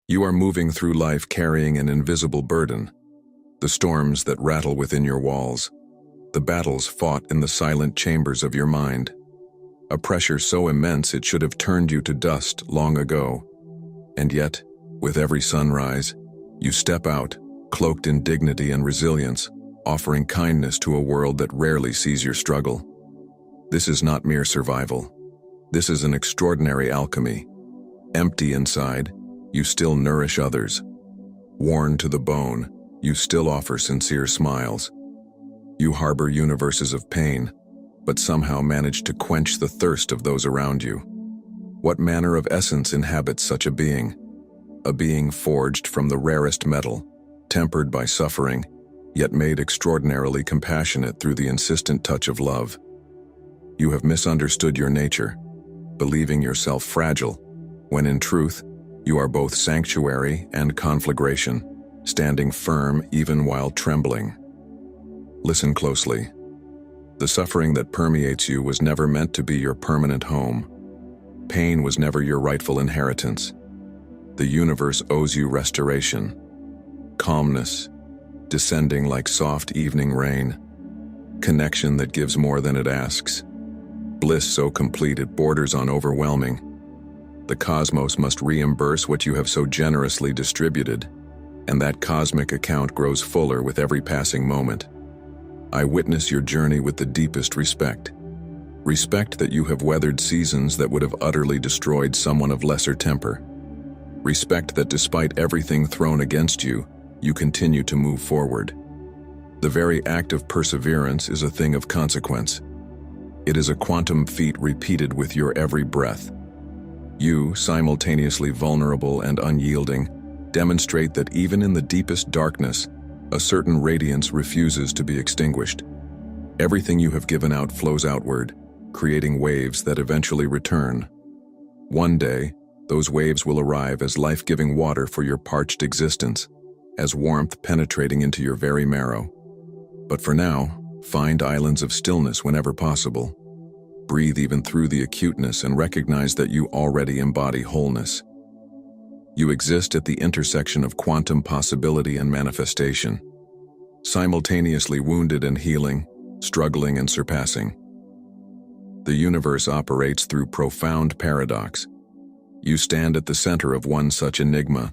You are moving through life carrying an invisible burden, the storms that rattle within your walls, the battles fought in the silent chambers of your mind, a pressure so immense it should have turned you to dust long ago. And yet, with every sunrise, you step out, cloaked in dignity and resilience, offering kindness to a world that rarely sees your struggle. This is not mere survival. This is an extraordinary alchemy. Empty inside, you still nourish others. Worn to the bone, you still offer sincere smiles. You harbor universes of pain, but somehow manage to quench the thirst of those around you. What manner of essence inhabits such a being? A being forged from the rarest metal, tempered by suffering, yet made extraordinarily compassionate through the insistent touch of love. You have misunderstood your nature, believing yourself fragile, when in truth, you are both sanctuary and conflagration, standing firm even while trembling. Listen closely. The suffering that permeates you was never meant to be your permanent home. Pain was never your rightful inheritance. The universe owes you restoration, calmness, descending like soft evening rain, connection that gives more than it asks, bliss so complete it borders on overwhelming. The cosmos must reimburse what you have so generously distributed, and that cosmic account grows fuller with every passing moment. I witness your journey with the deepest respect. Respect that you have weathered seasons that would have utterly destroyed someone of lesser temper. Respect that despite everything thrown against you, you continue to move forward. The very act of perseverance is a thing of consequence. It is a quantum feat repeated with your every breath. You, simultaneously vulnerable and unyielding, demonstrate that even in the deepest darkness, a certain radiance refuses to be extinguished. Everything you have given out flows outward, creating waves that eventually return. One day, those waves will arrive as life-giving water for your parched existence, as warmth penetrating into your very marrow. But for now, find islands of stillness whenever possible. Breathe even through the acuteness and recognize that you already embody wholeness. You exist at the intersection of quantum possibility and manifestation, simultaneously wounded and healing, struggling and surpassing. The universe operates through profound paradox. You stand at the center of one such enigma.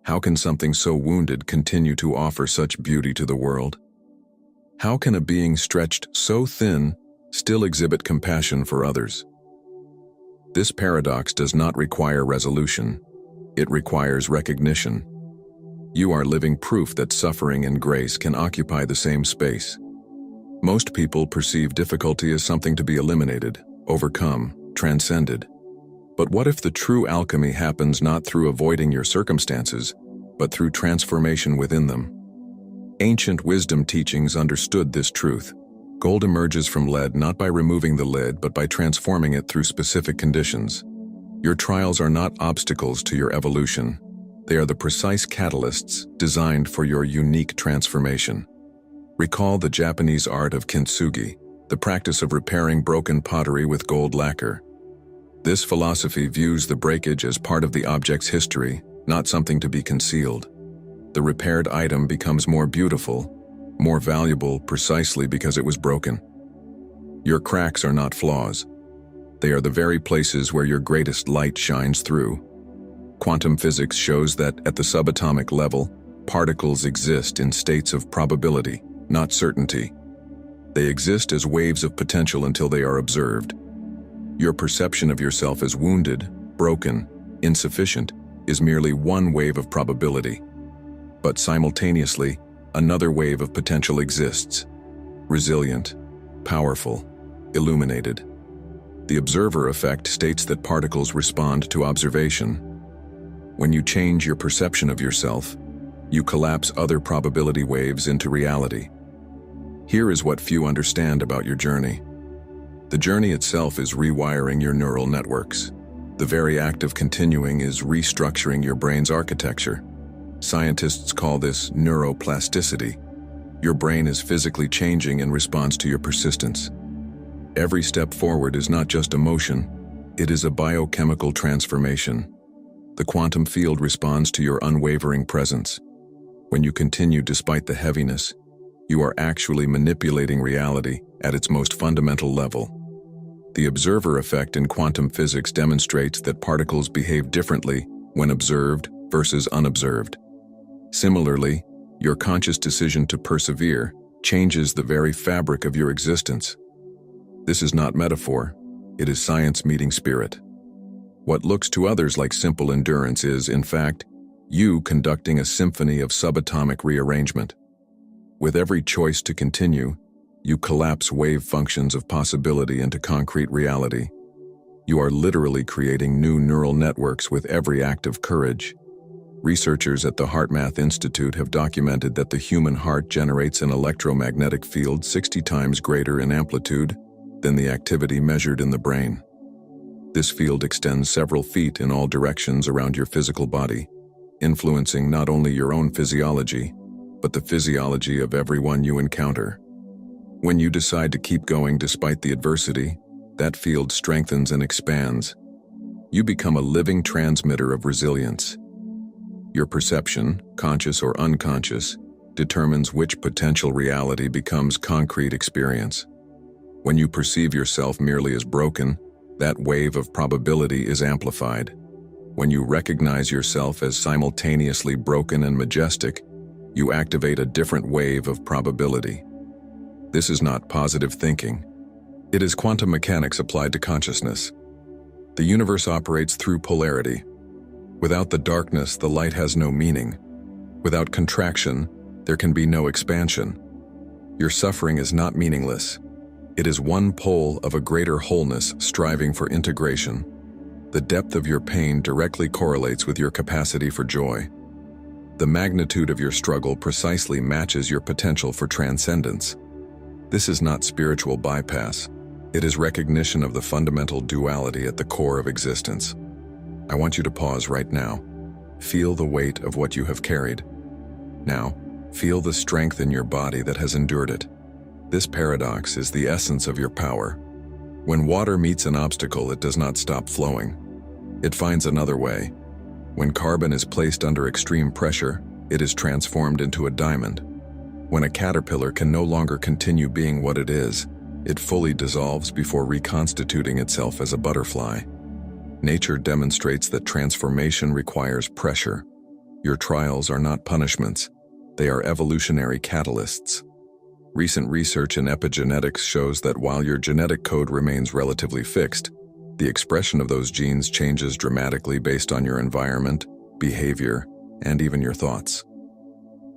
How can something so wounded continue to offer such beauty to the world? How can a being stretched so thin still exhibit compassion for others? This paradox does not require resolution. It requires recognition. You are living proof that suffering and grace can occupy the same space. Most people perceive difficulty as something to be eliminated, overcome, transcended. But what if the true alchemy happens not through avoiding your circumstances, but through transformation within them? Ancient wisdom teachings understood this truth. Gold emerges from lead not by removing the lid, but by transforming it through specific conditions. Your trials are not obstacles to your evolution. They are the precise catalysts designed for your unique transformation. Recall the Japanese art of kintsugi, the practice of repairing broken pottery with gold lacquer. This philosophy views the breakage as part of the object's history, not something to be concealed. The repaired item becomes more beautiful, more valuable precisely because it was broken. Your cracks are not flaws. They are the very places where your greatest light shines through. Quantum physics shows that at the subatomic level, particles exist in states of probability, not certainty. They exist as waves of potential until they are observed. Your perception of yourself as wounded, broken, insufficient is merely one wave of probability. But simultaneously, another wave of potential exists. Resilient, powerful, illuminated. The observer effect states that particles respond to observation. When you change your perception of yourself, you collapse other probability waves into reality. Here is what few understand about your journey. The journey itself is rewiring your neural networks. The very act of continuing is restructuring your brain's architecture. Scientists call this neuroplasticity. Your brain is physically changing in response to your persistence. Every step forward is not just emotion, it is a biochemical transformation. The quantum field responds to your unwavering presence. When you continue despite the heaviness, you are actually manipulating reality at its most fundamental level. The observer effect in quantum physics demonstrates that particles behave differently when observed versus unobserved. Similarly, your conscious decision to persevere changes the very fabric of your existence. This is not metaphor, it is science meeting spirit. What looks to others like simple endurance is, in fact, you conducting a symphony of subatomic rearrangement. With every choice to continue, you collapse wave functions of possibility into concrete reality. You are literally creating new neural networks with every act of courage. Researchers at the HeartMath Institute have documented that the human heart generates an electromagnetic field 60 times greater in amplitude than the activity measured in the brain. This field extends several feet in all directions around your physical body, influencing not only your own physiology, but the physiology of everyone you encounter. When you decide to keep going despite the adversity, that field strengthens and expands. You become a living transmitter of resilience. Your perception, conscious or unconscious, determines which potential reality becomes concrete experience. When you perceive yourself merely as broken, that wave of probability is amplified. When you recognize yourself as simultaneously broken and majestic, you activate a different wave of probability. This is not positive thinking. It is quantum mechanics applied to consciousness. The universe operates through polarity. Without the darkness, the light has no meaning. Without contraction, there can be no expansion. Your suffering is not meaningless. It is one pole of a greater wholeness striving for integration. The depth of your pain directly correlates with your capacity for joy. The magnitude of your struggle precisely matches your potential for transcendence. This is not spiritual bypass. It is recognition of the fundamental duality at the core of existence. I want you to pause right now. Feel the weight of what you have carried. Now, feel the strength in your body that has endured it. This paradox is the essence of your power. When water meets an obstacle, it does not stop flowing. It finds another way. When carbon is placed under extreme pressure, it is transformed into a diamond. When a caterpillar can no longer continue being what it is, it fully dissolves before reconstituting itself as a butterfly. Nature demonstrates that transformation requires pressure. Your trials are not punishments. They are evolutionary catalysts. Recent research in epigenetics shows that while your genetic code remains relatively fixed, the expression of those genes changes dramatically based on your environment, behavior, and even your thoughts.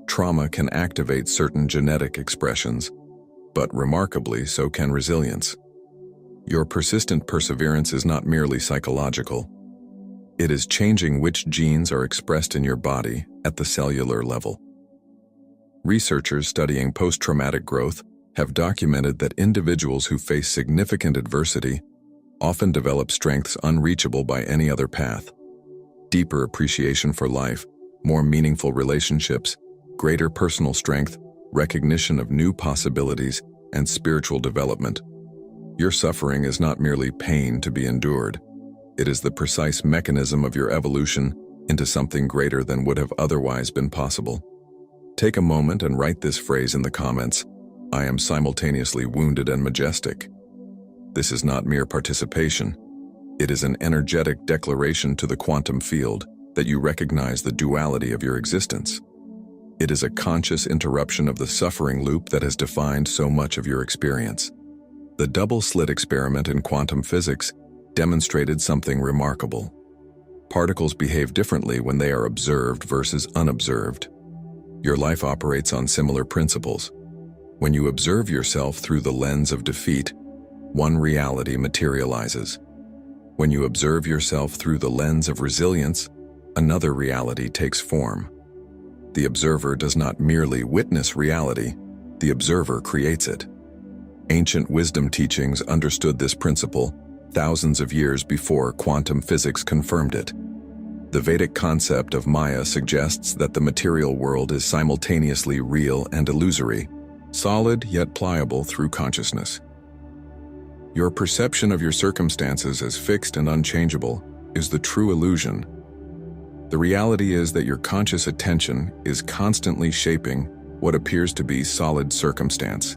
Trauma can activate certain genetic expressions, but remarkably, so can resilience. Your persistent perseverance is not merely psychological. It is changing which genes are expressed in your body at the cellular level. Researchers studying post-traumatic growth have documented that individuals who face significant adversity often develop strengths unreachable by any other path. Deeper appreciation for life, more meaningful relationships, greater personal strength, recognition of new possibilities, and spiritual development. Your suffering is not merely pain to be endured. It is the precise mechanism of your evolution into something greater than would have otherwise been possible. Take a moment and write this phrase in the comments: I am simultaneously wounded and majestic. This is not mere participation. It is an energetic declaration to the quantum field that you recognize the duality of your existence. It is a conscious interruption of the suffering loop that has defined so much of your experience. The double-slit experiment in quantum physics demonstrated something remarkable. Particles behave differently when they are observed versus unobserved. Your life operates on similar principles. When you observe yourself through the lens of defeat, one reality materializes. When you observe yourself through the lens of resilience, another reality takes form. The observer does not merely witness reality, the observer creates it. Ancient wisdom teachings understood this principle thousands of years before quantum physics confirmed it. The Vedic concept of Maya suggests that the material world is simultaneously real and illusory, solid yet pliable through consciousness. Your perception of your circumstances as fixed and unchangeable is the true illusion. The reality is that your conscious attention is constantly shaping what appears to be solid circumstance.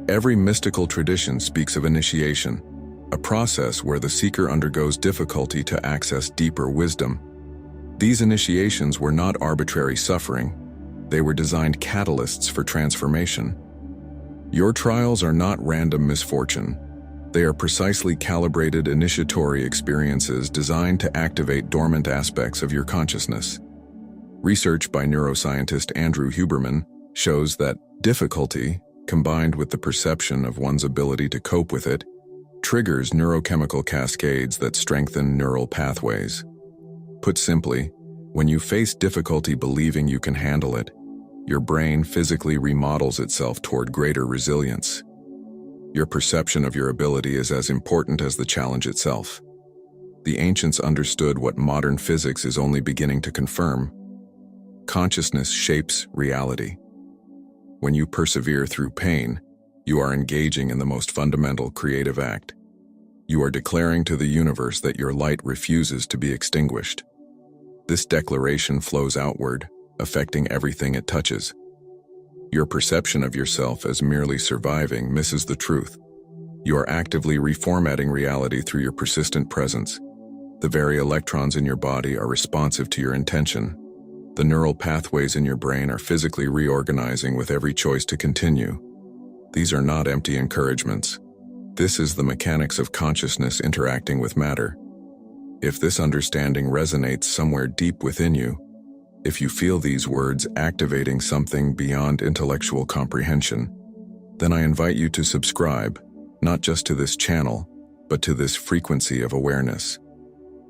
Every mystical tradition speaks of initiation, a process where the seeker undergoes difficulty to access deeper wisdom. These initiations were not arbitrary suffering. They were designed catalysts for transformation. Your trials are not random misfortune. They are precisely calibrated initiatory experiences designed to activate dormant aspects of your consciousness. Research by neuroscientist Andrew Huberman shows that difficulty, combined with the perception of one's ability to cope with it, triggers neurochemical cascades that strengthen neural pathways. Put simply, when you face difficulty believing you can handle it, your brain physically remodels itself toward greater resilience. Your perception of your ability is as important as the challenge itself. The ancients understood what modern physics is only beginning to confirm. Consciousness shapes reality. When you persevere through pain, you are engaging in the most fundamental creative act. You are declaring to the universe that your light refuses to be extinguished. This declaration flows outward, affecting everything it touches. Your perception of yourself as merely surviving misses the truth. You are actively reformatting reality through your persistent presence. The very electrons in your body are responsive to your intention. The neural pathways in your brain are physically reorganizing with every choice to continue. These are not empty encouragements. This is the mechanics of consciousness interacting with matter. If this understanding resonates somewhere deep within you, if you feel these words activating something beyond intellectual comprehension, then I invite you to subscribe, not just to this channel, but to this frequency of awareness.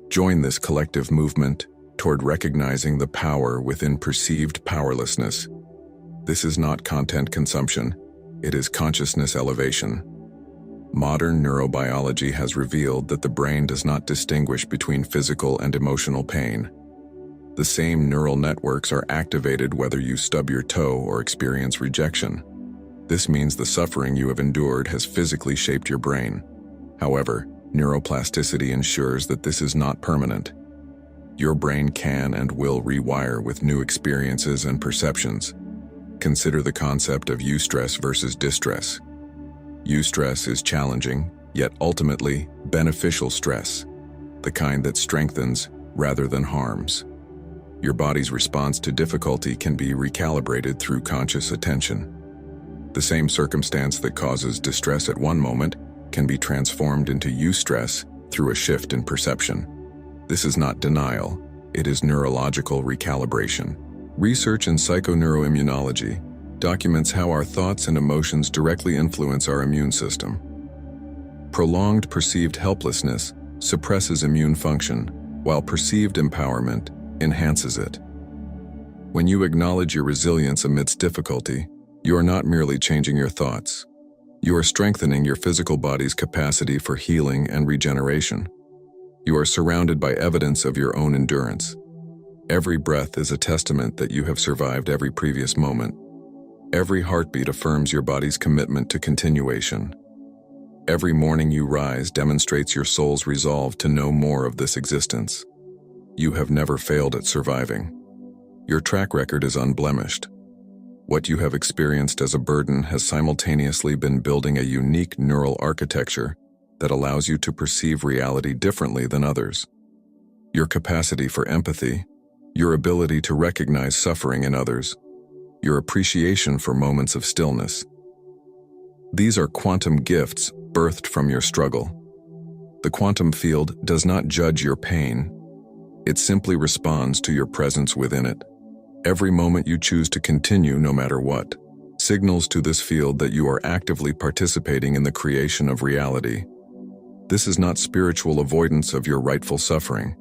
Join this collective movement toward recognizing the power within perceived powerlessness. This is not content consumption, it is consciousness elevation. Modern neurobiology has revealed that the brain does not distinguish between physical and emotional pain. The same neural networks are activated whether you stub your toe or experience rejection. This means the suffering you have endured has physically shaped your brain. However, neuroplasticity ensures that this is not permanent. Your brain can and will rewire with new experiences and perceptions. Consider the concept of eustress versus distress. Eustress is challenging, yet ultimately beneficial stress, the kind that strengthens rather than harms. Your body's response to difficulty can be recalibrated through conscious attention. The same circumstance that causes distress at one moment can be transformed into eustress through a shift in perception. This is not denial, it is neurological recalibration. Research in psychoneuroimmunology documents how our thoughts and emotions directly influence our immune system. Prolonged perceived helplessness suppresses immune function, while perceived empowerment enhances it. When you acknowledge your resilience amidst difficulty, you are not merely changing your thoughts. You are strengthening your physical body's capacity for healing and regeneration. You are surrounded by evidence of your own endurance. Every breath is a testament that you have survived every previous moment. Every heartbeat affirms your body's commitment to continuation. Every morning you rise demonstrates your soul's resolve to know more of this existence. You have never failed at surviving. Your track record is unblemished. What you have experienced as a burden has simultaneously been building a unique neural architecture that allows you to perceive reality differently than others. Your capacity for empathy, your ability to recognize suffering in others, your appreciation for moments of stillness. These are quantum gifts birthed from your struggle. The quantum field does not judge your pain. It simply responds to your presence within it. Every moment you choose to continue, no matter what, signals to this field that you are actively participating in the creation of reality. This is not spiritual avoidance of your rightful suffering.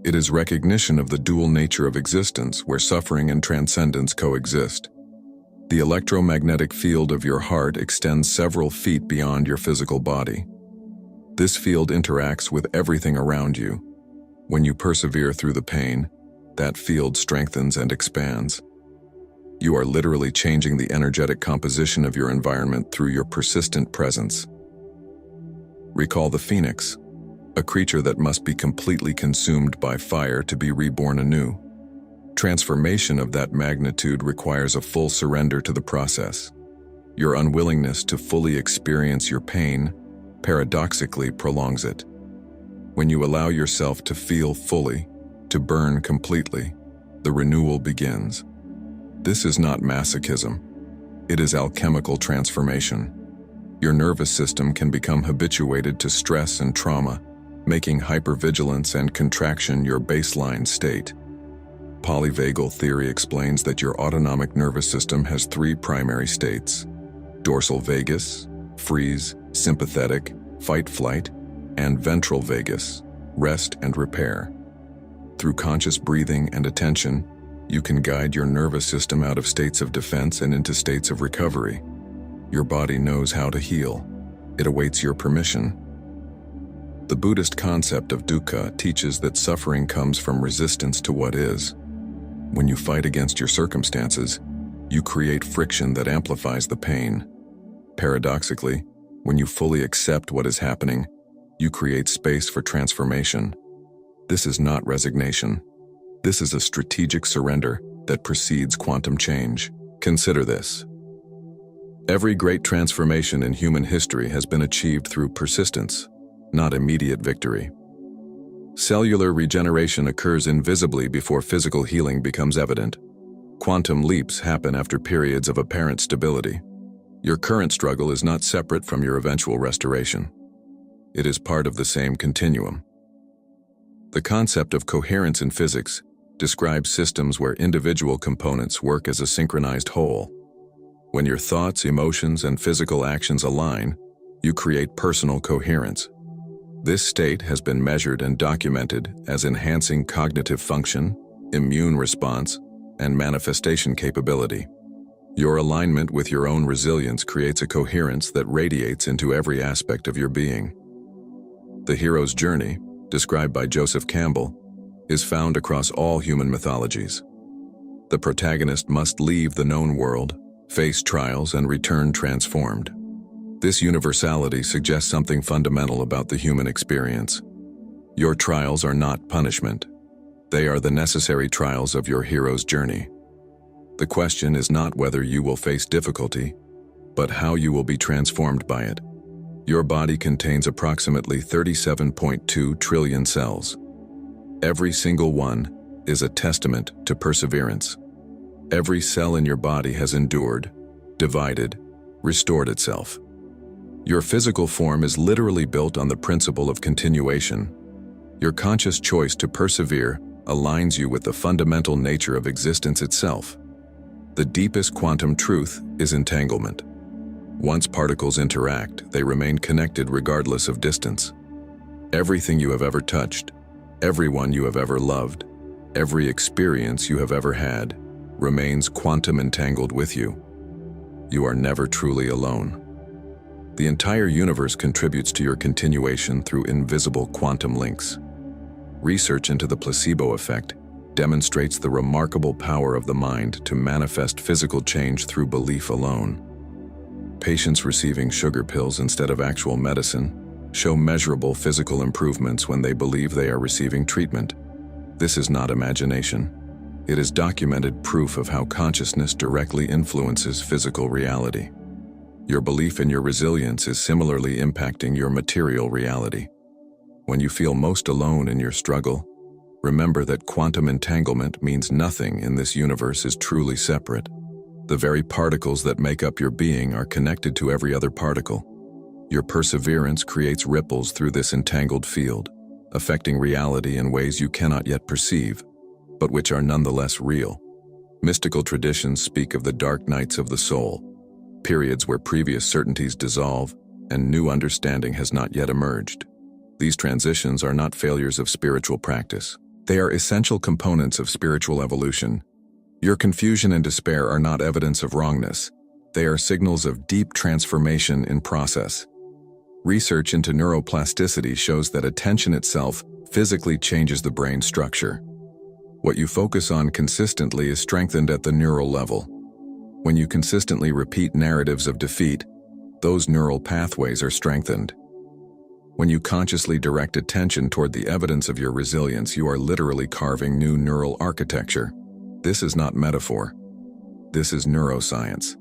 It is recognition of the dual nature of existence where suffering and transcendence coexist. The electromagnetic field of your heart extends several feet beyond your physical body. This field interacts with everything around you. When you persevere through the pain, that field strengthens and expands. You are literally changing the energetic composition of your environment through your persistent presence. Recall the phoenix, a creature that must be completely consumed by fire to be reborn anew. Transformation of that magnitude requires a full surrender to the process. Your unwillingness to fully experience your pain paradoxically prolongs it. When you allow yourself to feel fully, to burn completely, the renewal begins. This is not masochism. It is alchemical transformation. Your nervous system can become habituated to stress and trauma, making hypervigilance and contraction your baseline state. Polyvagal theory explains that your autonomic nervous system has three primary states: dorsal vagus, freeze, sympathetic, fight-flight, and ventral vagus, rest and repair. Through conscious breathing and attention, you can guide your nervous system out of states of defense and into states of recovery. Your body knows how to heal. It awaits your permission. The Buddhist concept of dukkha teaches that suffering comes from resistance to what is. When you fight against your circumstances, you create friction that amplifies the pain. Paradoxically, when you fully accept what is happening, you create space for transformation. This is not resignation. This is a strategic surrender that precedes quantum change. Consider this. Every great transformation in human history has been achieved through persistence, not immediate victory. Cellular regeneration occurs invisibly before physical healing becomes evident. Quantum leaps happen after periods of apparent stability. Your current struggle is not separate from your eventual restoration. It is part of the same continuum. The concept of coherence in physics describes systems where individual components work as a synchronized whole. When your thoughts, emotions, and physical actions align, you create personal coherence. This state has been measured and documented as enhancing cognitive function, immune response, and manifestation capability. Your alignment with your own resilience creates a coherence that radiates into every aspect of your being. The hero's journey, described by Joseph Campbell, is found across all human mythologies. The protagonist must leave the known world, face trials, and return transformed. This universality suggests something fundamental about the human experience. Your trials are not punishment. They are the necessary trials of your hero's journey. The question is not whether you will face difficulty, but how you will be transformed by it. Your body contains approximately 37.2 trillion cells. Every single one is a testament to perseverance. Every cell in your body has endured, divided, restored itself. Your physical form is literally built on the principle of continuation. Your conscious choice to persevere aligns you with the fundamental nature of existence itself. The deepest quantum truth is entanglement. Once particles interact, they remain connected regardless of distance. Everything you have ever touched, everyone you have ever loved, every experience you have ever had, remains quantum entangled with you. You are never truly alone. The entire universe contributes to your continuation through invisible quantum links. Research into the placebo effect demonstrates the remarkable power of the mind to manifest physical change through belief alone. Patients receiving sugar pills instead of actual medicine show measurable physical improvements when they believe they are receiving treatment. This is not imagination. It is documented proof of how consciousness directly influences physical reality. Your belief in your resilience is similarly impacting your material reality. When you feel most alone in your struggle, remember that quantum entanglement means nothing in this universe is truly separate. The very particles that make up your being are connected to every other particle. Your perseverance creates ripples through this entangled field, affecting reality in ways you cannot yet perceive, but which are nonetheless real. Mystical traditions speak of the dark nights of the soul, periods where previous certainties dissolve and new understanding has not yet emerged. These transitions are not failures of spiritual practice. They are essential components of spiritual evolution. Your confusion and despair are not evidence of wrongness. They are signals of deep transformation in process. Research into neuroplasticity shows that attention itself physically changes the brain structure. What you focus on consistently is strengthened at the neural level. When you consistently repeat narratives of defeat, those neural pathways are strengthened. When you consciously direct attention toward the evidence of your resilience, you are literally carving new neural architecture. This is not metaphor. This is neuroscience.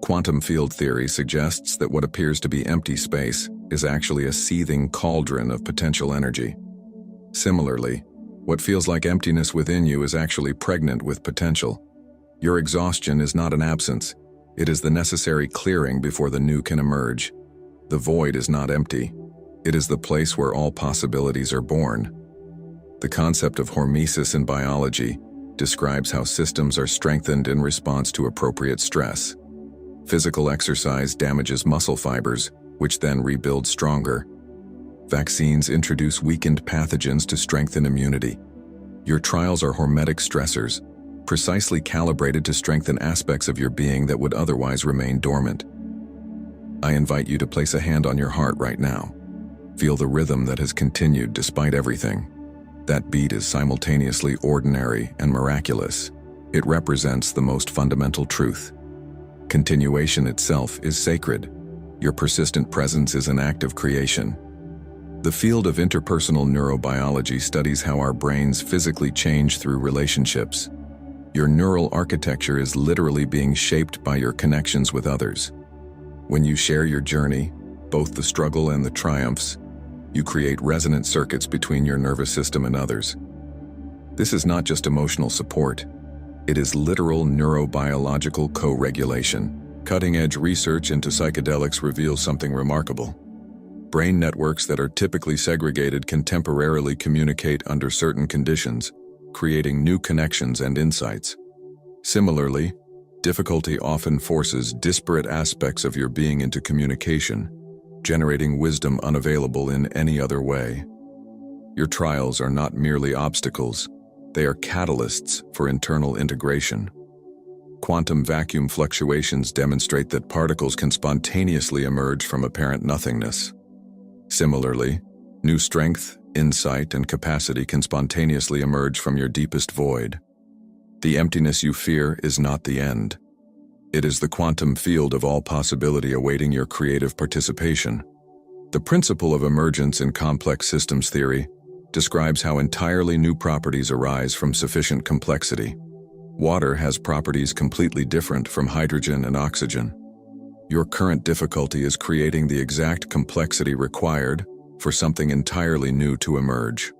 Quantum field theory suggests that what appears to be empty space is actually a seething cauldron of potential energy. Similarly, what feels like emptiness within you is actually pregnant with potential. Your exhaustion is not an absence. It is the necessary clearing before the new can emerge. The void is not empty. It is the place where all possibilities are born. The concept of hormesis in biology describes how systems are strengthened in response to appropriate stress. Physical exercise damages muscle fibers, which then rebuild stronger. Vaccines introduce weakened pathogens to strengthen immunity. Your trials are hormetic stressors, precisely calibrated to strengthen aspects of your being that would otherwise remain dormant. I invite you to place a hand on your heart right now. Feel the rhythm that has continued despite everything. That beat is simultaneously ordinary and miraculous. It represents the most fundamental truth. Continuation itself is sacred. Your persistent presence is an act of creation. The field of interpersonal neurobiology studies how our brains physically change through relationships. Your neural architecture is literally being shaped by your connections with others. When you share your journey, both the struggle and the triumphs, you create resonant circuits between your nervous system and others. This is not just emotional support. It is literal neurobiological co-regulation. Cutting-edge research into psychedelics reveals something remarkable. Brain networks that are typically segregated can temporarily communicate under certain conditions, creating new connections and insights. Similarly, difficulty often forces disparate aspects of your being into communication, generating wisdom unavailable in any other way. Your trials are not merely obstacles, they are catalysts for internal integration. Quantum vacuum fluctuations demonstrate that particles can spontaneously emerge from apparent nothingness. Similarly, new strength, insight, and capacity can spontaneously emerge from your deepest void. The emptiness you fear is not the end. It is the quantum field of all possibility awaiting your creative participation. The principle of emergence in complex systems theory describes how entirely new properties arise from sufficient complexity. Water has properties completely different from hydrogen and oxygen. Your current difficulty is creating the exact complexity required for something entirely new to emerge.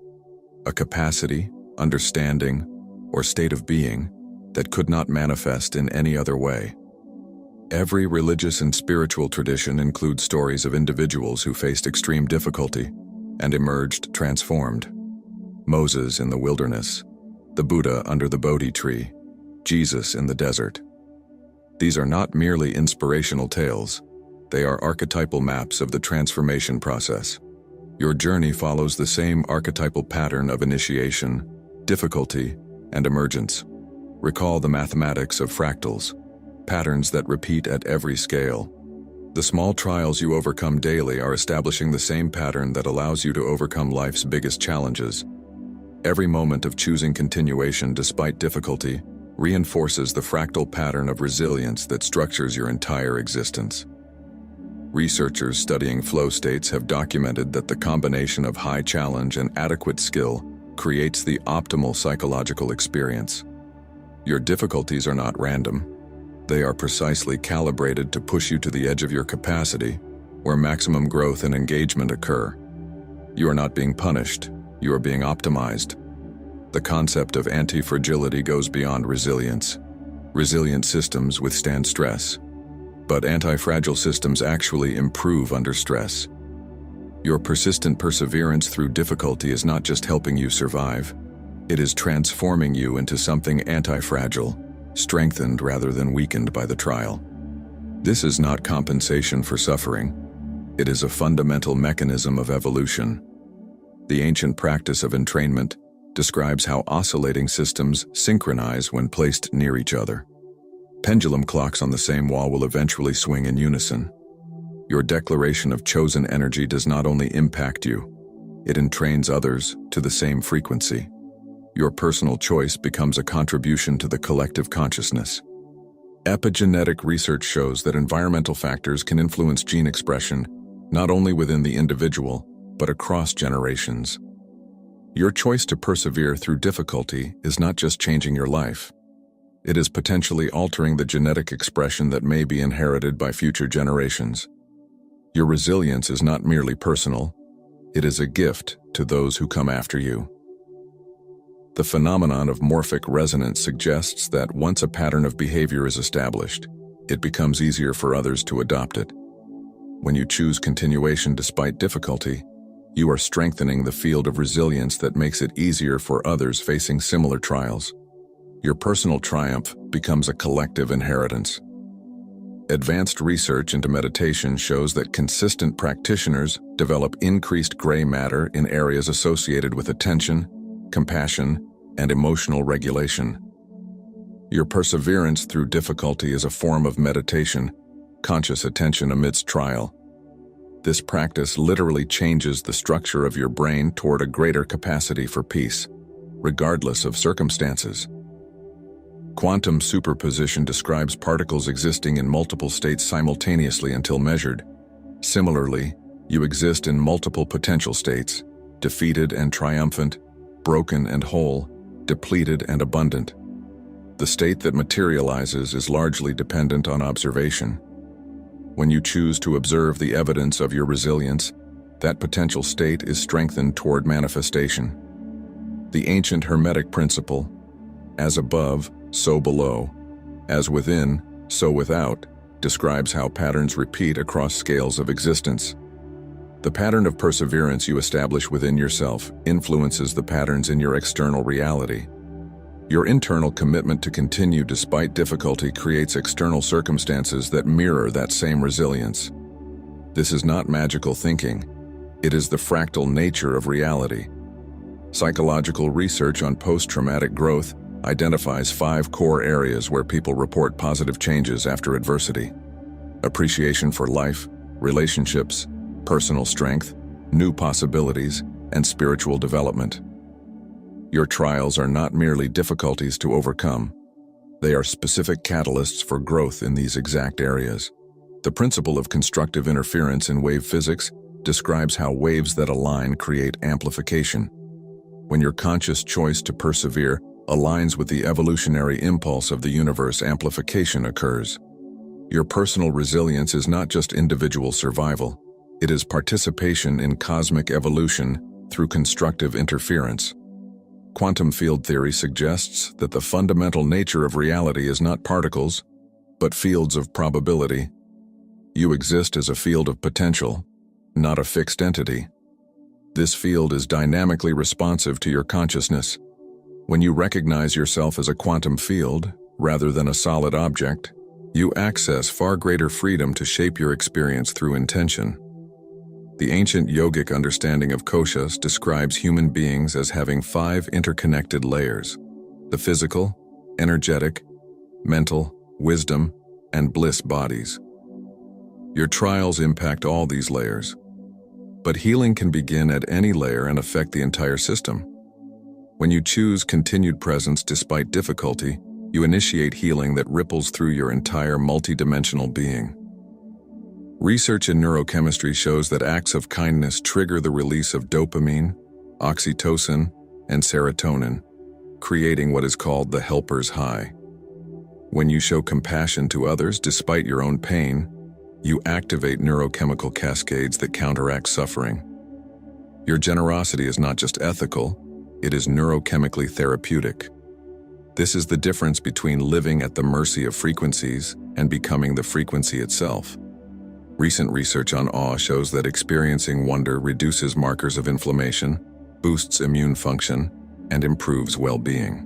A capacity, understanding, or state of being that could not manifest in any other way. Every religious and spiritual tradition includes stories of individuals who faced extreme difficulty and emerged transformed. Moses in the wilderness, the Buddha under the Bodhi tree, Jesus in the desert. These are not merely inspirational tales. They are archetypal maps of the transformation process. Your journey follows the same archetypal pattern of initiation, difficulty, and emergence. Recall the mathematics of fractals, patterns that repeat at every scale. The small trials you overcome daily are establishing the same pattern that allows you to overcome life's biggest challenges. Every moment of choosing continuation despite difficulty reinforces the fractal pattern of resilience that structures your entire existence. Researchers studying flow states have documented that the combination of high challenge and adequate skill creates the optimal psychological experience. Your difficulties are not random. They are precisely calibrated to push you to the edge of your capacity, where maximum growth and engagement occur. You are not being punished, you are being optimized. The concept of anti-fragility goes beyond resilience. Resilient systems withstand stress, but anti-fragile systems actually improve under stress. Your persistent perseverance through difficulty is not just helping you survive, it is transforming you into something anti-fragile, strengthened rather than weakened by the trial. This is not compensation for suffering. It is a fundamental mechanism of evolution. The ancient practice of entrainment describes how oscillating systems synchronize when placed near each other. Pendulum clocks on the same wall will eventually swing in unison. Your declaration of chosen energy does not only impact you, it entrains others to the same frequency. Your personal choice becomes a contribution to the collective consciousness. Epigenetic research shows that environmental factors can influence gene expression, not only within the individual, but across generations. Your choice to persevere through difficulty is not just changing your life. It is potentially altering the genetic expression that may be inherited by future generations. Your resilience is not merely personal, it is a gift to those who come after you. The phenomenon of morphic resonance suggests that once a pattern of behavior is established, it becomes easier for others to adopt it. When you choose continuation despite difficulty, you are strengthening the field of resilience that makes it easier for others facing similar trials. Your personal triumph becomes a collective inheritance. Advanced research into meditation shows that consistent practitioners develop increased gray matter in areas associated with attention, compassion, and emotional regulation. Your perseverance through difficulty is a form of meditation, conscious attention amidst trial. This practice literally changes the structure of your brain toward a greater capacity for peace, regardless of circumstances. Quantum superposition describes particles existing in multiple states simultaneously until measured. Similarly, you exist in multiple potential states, defeated and triumphant, broken and whole, depleted and abundant. The state that materializes is largely dependent on observation. When you choose to observe the evidence of your resilience, that potential state is strengthened toward manifestation. The ancient Hermetic principle, as above, so below, as within, so without, describes how patterns repeat across scales of existence. The pattern of perseverance you establish within yourself influences the patterns in your external reality. Your internal commitment to continue despite difficulty creates external circumstances that mirror that same resilience. This is not magical thinking. It is the fractal nature of reality. Psychological research on post-traumatic growth identifies 5 core areas where people report positive changes after adversity: appreciation for life, relationships, personal strength, new possibilities, and spiritual development. Your trials are not merely difficulties to overcome. They are specific catalysts for growth in these exact areas. The principle of constructive interference in wave physics describes how waves that align create amplification. When your conscious choice to persevere aligns with the evolutionary impulse of the universe, amplification occurs. Your personal resilience is not just individual survival, it is participation in cosmic evolution through constructive interference. Quantum field theory suggests that the fundamental nature of reality is not particles, but fields of probability. You exist as a field of potential, not a fixed entity. This field is dynamically responsive to your consciousness. When you recognize yourself as a quantum field, rather than a solid object, you access far greater freedom to shape your experience through intention. The ancient yogic understanding of koshas describes human beings as having 5 interconnected layers: the physical, energetic, mental, wisdom, and bliss bodies. Your trials impact all these layers, but healing can begin at any layer and affect the entire system. When you choose continued presence despite difficulty, you initiate healing that ripples through your entire multidimensional being. Research in neurochemistry shows that acts of kindness trigger the release of dopamine, oxytocin, and serotonin, creating what is called the helper's high. When you show compassion to others despite your own pain, you activate neurochemical cascades that counteract suffering. Your generosity is not just ethical, it is neurochemically therapeutic. This is the difference between living at the mercy of frequencies and becoming the frequency itself. Recent research on awe shows that experiencing wonder reduces markers of inflammation, boosts immune function, and improves well-being.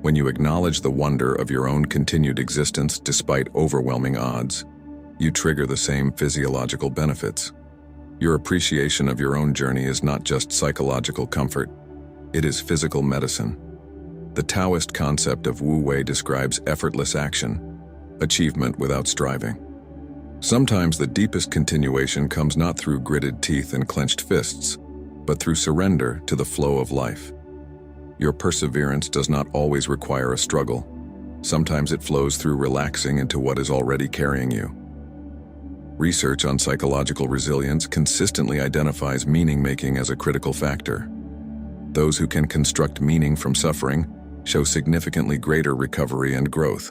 When you acknowledge the wonder of your own continued existence despite overwhelming odds, you trigger the same physiological benefits. Your appreciation of your own journey is not just psychological comfort, it is physical medicine. The Taoist concept of Wu Wei describes effortless action, achievement without striving. Sometimes the deepest continuation comes not through gritted teeth and clenched fists, but through surrender to the flow of life. Your perseverance does not always require a struggle. Sometimes it flows through relaxing into what is already carrying you. Research on psychological resilience consistently identifies meaning-making as a critical factor. Those who can construct meaning from suffering show significantly greater recovery and growth.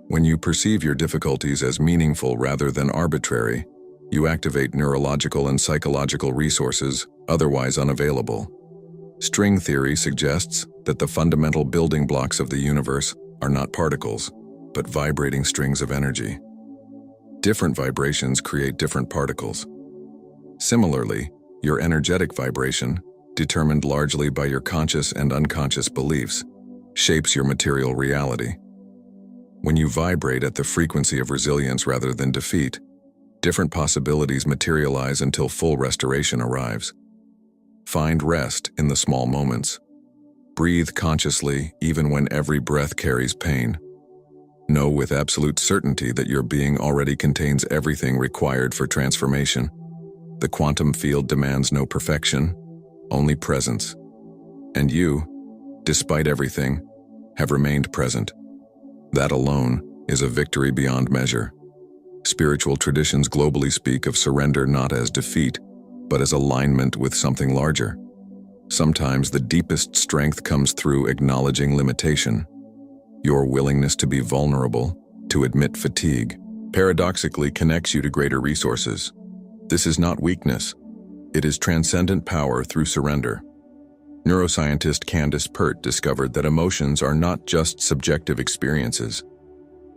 When you perceive your difficulties as meaningful rather than arbitrary, you activate neurological and psychological resources otherwise unavailable. String theory suggests that the fundamental building blocks of the universe are not particles, but vibrating strings of energy. Different vibrations create different particles. Similarly, your energetic vibration, determined largely by your conscious and unconscious beliefs, shapes your material reality. When you vibrate at the frequency of resilience rather than defeat, different possibilities materialize until full restoration arrives. Find rest in the small moments. Breathe consciously even when every breath carries pain. Know with absolute certainty that your being already contains everything required for transformation. The quantum field demands no perfection, only presence. And you, despite everything, have remained present. That alone is a victory beyond measure. Spiritual traditions globally speak of surrender not as defeat, but as alignment with something larger. Sometimes the deepest strength comes through acknowledging limitation. Your willingness to be vulnerable, to admit fatigue, paradoxically connects you to greater resources. This is not weakness. It is transcendent power through surrender. Neuroscientist Candace Pert discovered that emotions are not just subjective experiences.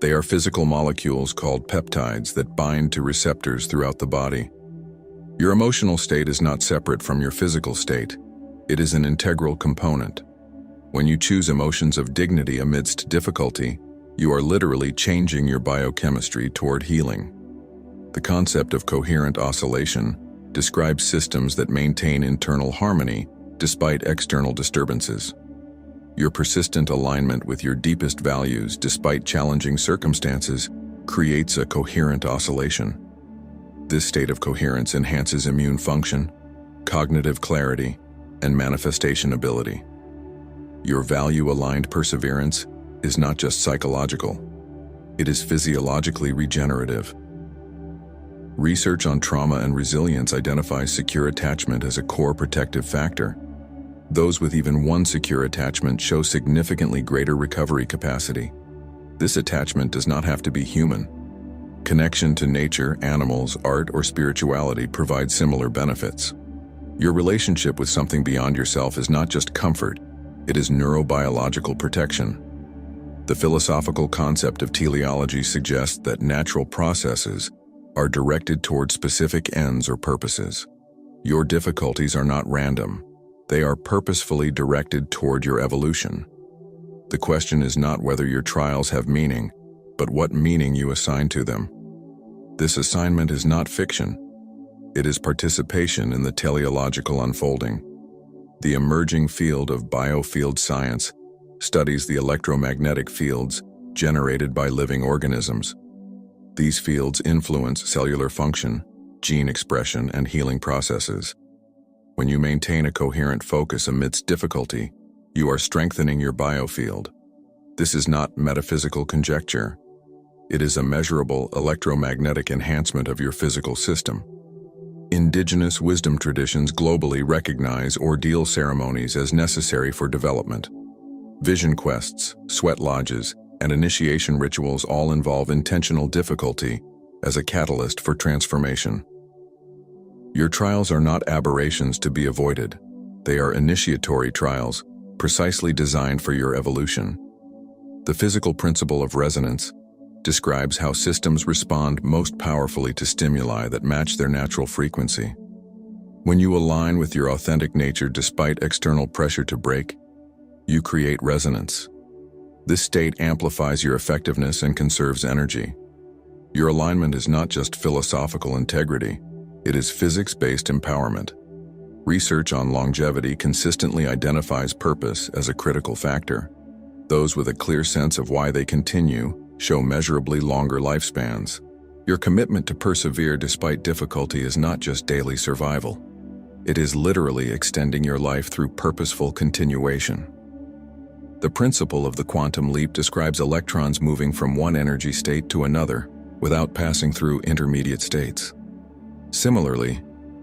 They are physical molecules called peptides that bind to receptors throughout the body. Your emotional state is not separate from your physical state. It is an integral component. When you choose emotions of dignity amidst difficulty, you are literally changing your biochemistry toward healing. The concept of coherent oscillation describes systems that maintain internal harmony despite external disturbances. Your persistent alignment with your deepest values despite challenging circumstances creates a coherent oscillation. This state of coherence enhances immune function, cognitive clarity, and manifestation ability. Your value-aligned perseverance is not just psychological, it is physiologically regenerative. Research on trauma and resilience identifies secure attachment as a core protective factor. Those with even one secure attachment show significantly greater recovery capacity. This attachment does not have to be human. Connection to nature, animals, art, or spirituality provides similar benefits. Your relationship with something beyond yourself is not just comfort, it is neurobiological protection. The philosophical concept of teleology suggests that natural processes are directed toward specific ends or purposes. Your difficulties are not random. They are purposefully directed toward your evolution. The question is not whether your trials have meaning, but what meaning you assign to them. This assignment is not fiction. It is participation in the teleological unfolding. The emerging field of biofield science studies the electromagnetic fields generated by living organisms. These fields influence cellular function, gene expression, and healing processes. When you maintain a coherent focus amidst difficulty, you are strengthening your biofield. This is not metaphysical conjecture. It is a measurable electromagnetic enhancement of your physical system. Indigenous wisdom traditions globally recognize ordeal ceremonies as necessary for development. Vision quests, sweat lodges, and initiation rituals all involve intentional difficulty as a catalyst for transformation. Your trials are not aberrations to be avoided. They are initiatory trials, precisely designed for your evolution. The physical principle of resonance describes how systems respond most powerfully to stimuli that match their natural frequency. When you align with your authentic nature despite external pressure to break, you create resonance. This state amplifies your effectiveness and conserves energy. Your alignment is not just philosophical integrity, it is physics-based empowerment. Research on longevity consistently identifies purpose as a critical factor. Those with a clear sense of why they continue show measurably longer lifespans. Your commitment to persevere despite difficulty is not just daily survival. It is literally extending your life through purposeful continuation. The principle of the quantum leap describes electrons moving from one energy state to another, without passing through intermediate states. Similarly,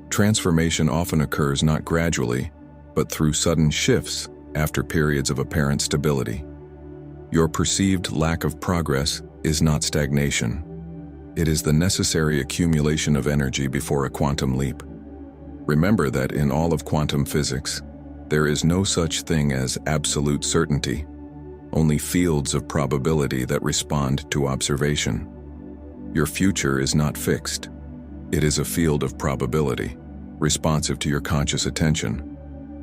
transformation often occurs not gradually, but through sudden shifts after periods of apparent stability. Your perceived lack of progress is not stagnation. It is the necessary accumulation of energy before a quantum leap. Remember that in all of quantum physics, there is no such thing as absolute certainty, only fields of probability that respond to observation. Your future is not fixed. It is a field of probability, responsive to your conscious attention.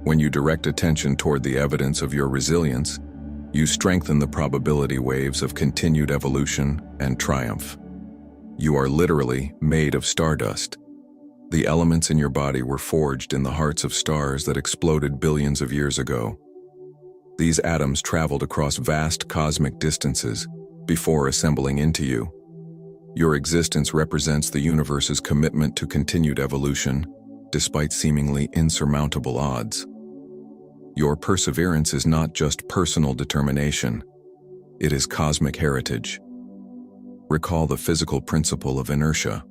When you direct attention toward the evidence of your resilience, you strengthen the probability waves of continued evolution and triumph. You are literally made of stardust. The elements in your body were forged in the hearts of stars that exploded billions of years ago. These atoms traveled across vast cosmic distances before assembling into you. Your existence represents the universe's commitment to continued evolution, despite seemingly insurmountable odds. Your perseverance is not just personal determination, it is cosmic heritage. Recall the physical principle of inertia.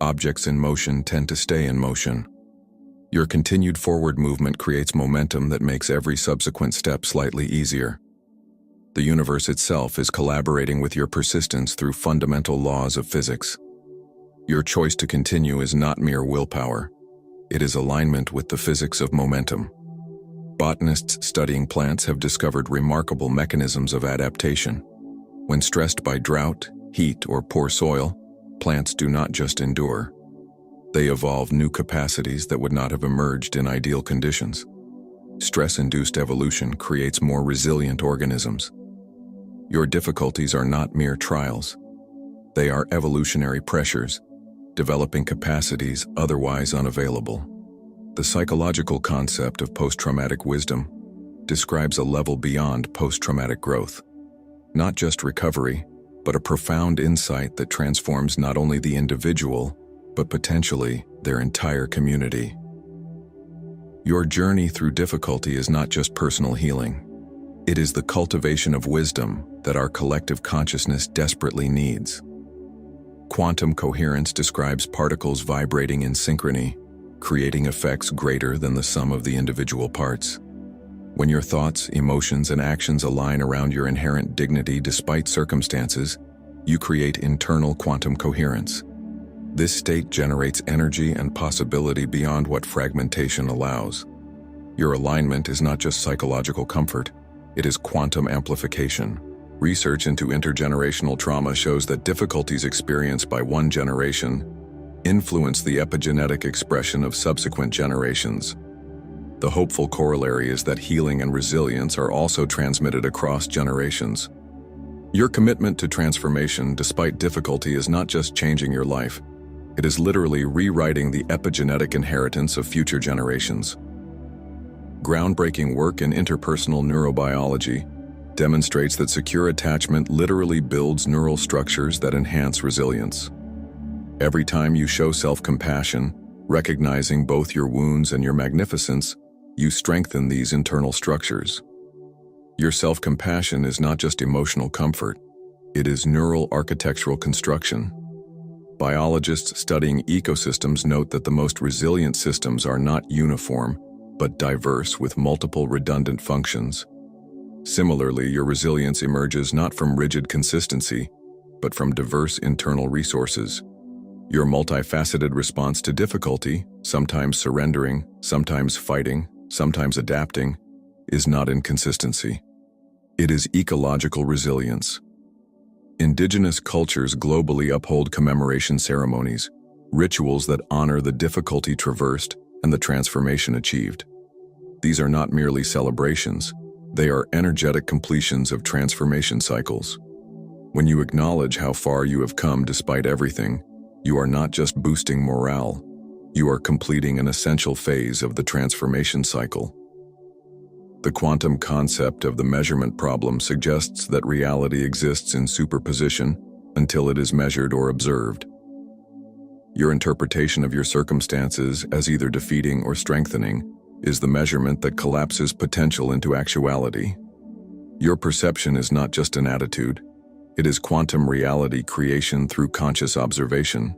Objects in motion tend to stay in motion. Your continued forward movement creates momentum that makes every subsequent step slightly easier. The universe itself is collaborating with your persistence through fundamental laws of physics. Your choice to continue is not mere willpower. It is alignment with the physics of momentum. Botanists studying plants have discovered remarkable mechanisms of adaptation. When stressed by drought, heat, or poor soil, plants do not just endure. They evolve new capacities that would not have emerged in ideal conditions. Stress-induced evolution creates more resilient organisms. Your difficulties are not mere trials. They are evolutionary pressures, developing capacities otherwise unavailable. The psychological concept of post-traumatic wisdom describes a level beyond post-traumatic growth. Not just recovery, but a profound insight that transforms not only the individual, but potentially their entire community. Your journey through difficulty is not just personal healing. It is the cultivation of wisdom that our collective consciousness desperately needs. Quantum coherence describes particles vibrating in synchrony, creating effects greater than the sum of the individual parts. When your thoughts, emotions, and actions align around your inherent dignity despite circumstances, you create internal quantum coherence. This state generates energy and possibility beyond what fragmentation allows. Your alignment is not just psychological comfort, it is quantum amplification. Research into intergenerational trauma shows that difficulties experienced by one generation influence the epigenetic expression of subsequent generations. The hopeful corollary is that healing and resilience are also transmitted across generations. Your commitment to transformation despite difficulty is not just changing your life, it is literally rewriting the epigenetic inheritance of future generations. Groundbreaking work in interpersonal neurobiology demonstrates that secure attachment literally builds neural structures that enhance resilience. Every time you show self-compassion, recognizing both your wounds and your magnificence, you strengthen these internal structures. Your self-compassion is not just emotional comfort, it is neural architectural construction. Biologists studying ecosystems note that the most resilient systems are not uniform, but diverse with multiple redundant functions. Similarly, your resilience emerges not from rigid consistency, but from diverse internal resources. Your multifaceted response to difficulty, sometimes surrendering, sometimes fighting, sometimes adapting, is not inconsistency. It is ecological resilience. Indigenous cultures globally uphold commemoration ceremonies, rituals that honor the difficulty traversed and the transformation achieved. These are not merely celebrations, they are energetic completions of transformation cycles. When you acknowledge how far you have come despite everything, you are not just boosting morale, you are completing an essential phase of the transformation cycle. The quantum concept of the measurement problem suggests that reality exists in superposition until it is measured or observed. Your interpretation of your circumstances as either defeating or strengthening is the measurement that collapses potential into actuality. Your perception is not just an attitude, It is quantum reality creation through conscious observation.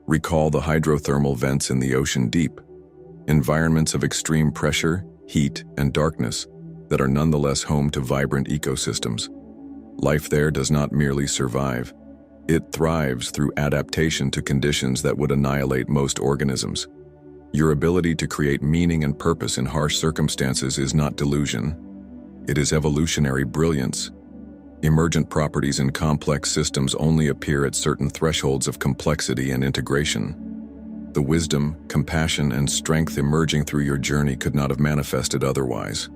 Recall the hydrothermal vents in the ocean deep, environments of extreme pressure, heat, and darkness that are nonetheless home to vibrant ecosystems. Life there does not merely survive. It thrives through adaptation to conditions that would annihilate most organisms. Your ability to create meaning and purpose in harsh circumstances is not delusion. It is evolutionary brilliance. Emergent properties in complex systems only appear at certain thresholds of complexity and integration. The wisdom, compassion, and strength emerging through your journey could not have manifested otherwise.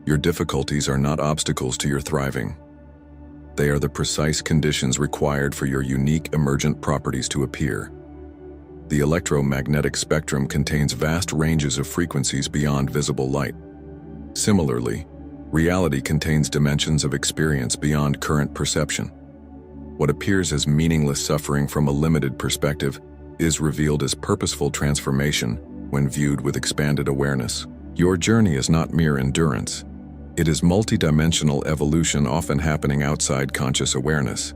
Your difficulties are not obstacles to your thriving. They are the precise conditions required for your unique emergent properties to appear. The electromagnetic spectrum contains vast ranges of frequencies beyond visible light. Similarly, reality contains dimensions of experience beyond current perception. What appears as meaningless suffering from a limited perspective is revealed as purposeful transformation when viewed with expanded awareness. Your journey is not mere endurance. It is multidimensional evolution often happening outside conscious awareness.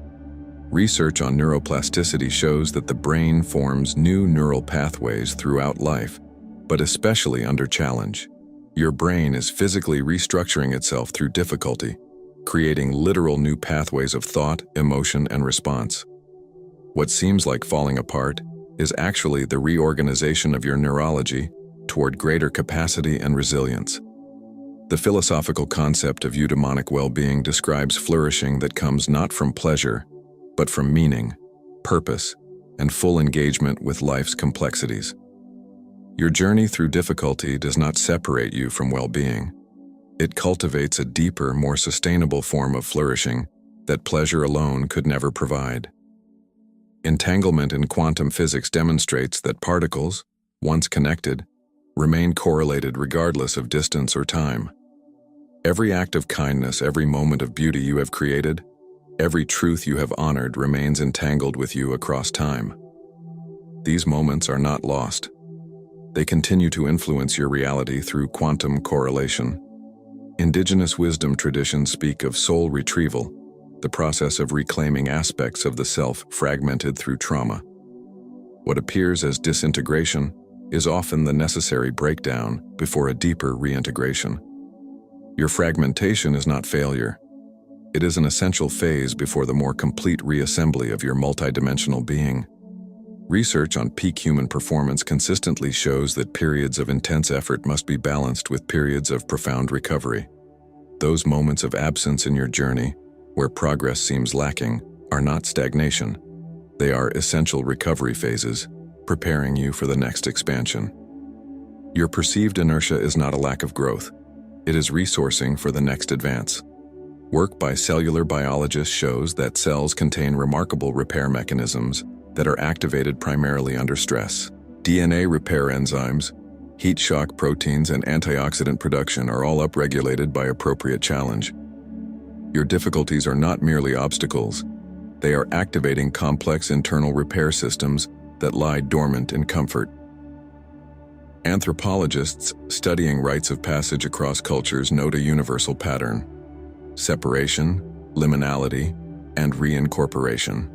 Research on neuroplasticity shows that the brain forms new neural pathways throughout life, but especially under challenge. Your brain is physically restructuring itself through difficulty, creating literal new pathways of thought, emotion, and response. What seems like falling apart is actually the reorganization of your neurology toward greater capacity and resilience. The philosophical concept of eudaimonic well-being describes flourishing that comes not from pleasure, but from meaning, purpose, and full engagement with life's complexities. Your journey through difficulty does not separate you from well-being. It cultivates a deeper, more sustainable form of flourishing that pleasure alone could never provide. Entanglement in quantum physics demonstrates that particles, once connected, remain correlated regardless of distance or time. Every act of kindness, every moment of beauty you have created, every truth you have honored remains entangled with you across time. These moments are not lost. They continue to influence your reality through quantum correlation. Indigenous wisdom traditions speak of soul retrieval, the process of reclaiming aspects of the self fragmented through trauma. What appears as disintegration is often the necessary breakdown before a deeper reintegration. Your fragmentation is not failure. It is an essential phase before the more complete reassembly of your multidimensional being. Research on peak human performance consistently shows that periods of intense effort must be balanced with periods of profound recovery. Those moments of absence in your journey, where progress seems lacking, are not stagnation. They are essential recovery phases, preparing you for the next expansion. Your perceived inertia is not a lack of growth. It is resourcing for the next advance. Work by cellular biologists shows that cells contain remarkable repair mechanisms that are activated primarily under stress. DNA repair enzymes, heat shock proteins, and antioxidant production are all upregulated by appropriate challenge. Your difficulties are not merely obstacles. They are activating complex internal repair systems that lie dormant in comfort. Anthropologists studying rites of passage across cultures note a universal pattern: separation, liminality, and reincorporation.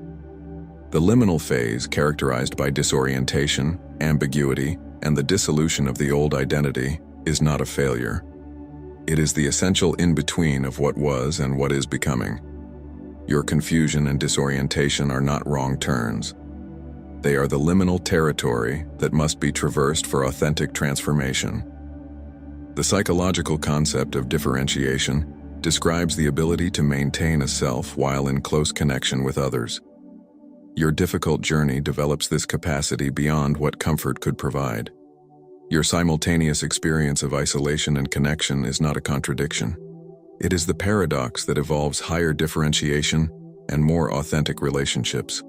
The liminal phase, characterized by disorientation, ambiguity, and the dissolution of the old identity, is not a failure. It is the essential in-between of what was and what is becoming. Your confusion and disorientation are not wrong turns. They are the liminal territory that must be traversed for authentic transformation. The psychological concept of differentiation describes the ability to maintain a self while in close connection with others. Your difficult journey develops this capacity beyond what comfort could provide. Your simultaneous experience of isolation and connection is not a contradiction. It is the paradox that evolves higher differentiation and more authentic relationships.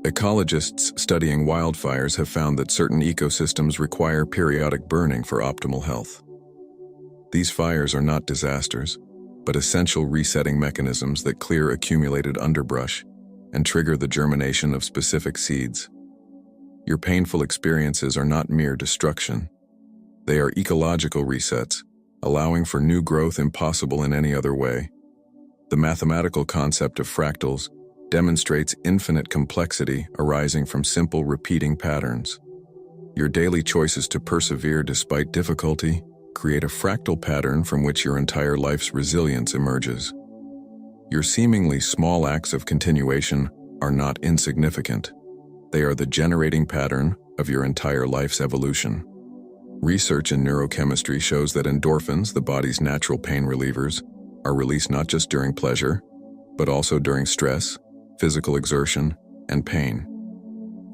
Ecologists studying wildfires have found that certain ecosystems require periodic burning for optimal health. These fires are not disasters, but essential resetting mechanisms that clear accumulated underbrush and trigger the germination of specific seeds. Your painful experiences are not mere destruction. They are ecological resets, allowing for new growth impossible in any other way. The mathematical concept of fractals demonstrates infinite complexity arising from simple repeating patterns. Your daily choices to persevere despite difficulty create a fractal pattern from which your entire life's resilience emerges. Your seemingly small acts of continuation are not insignificant. They are the generating pattern of your entire life's evolution. Research in neurochemistry shows that endorphins, the body's natural pain relievers, are released not just during pleasure, but also during stress, physical exertion, and pain.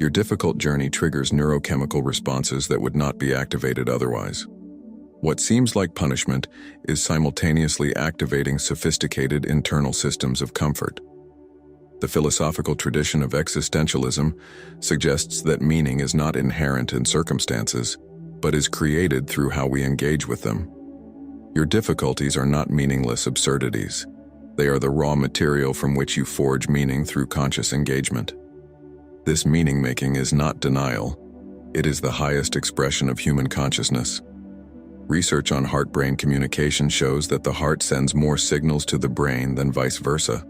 Your difficult journey triggers neurochemical responses that would not be activated otherwise. What seems like punishment is simultaneously activating sophisticated internal systems of comfort. The philosophical tradition of existentialism suggests that meaning is not inherent in circumstances, but is created through how we engage with them. Your difficulties are not meaningless absurdities. They are the raw material from which you forge meaning through conscious engagement. This meaning-making is not denial. It is the highest expression of human consciousness. Research on heart-brain communication shows that the heart sends more signals to the brain than vice versa.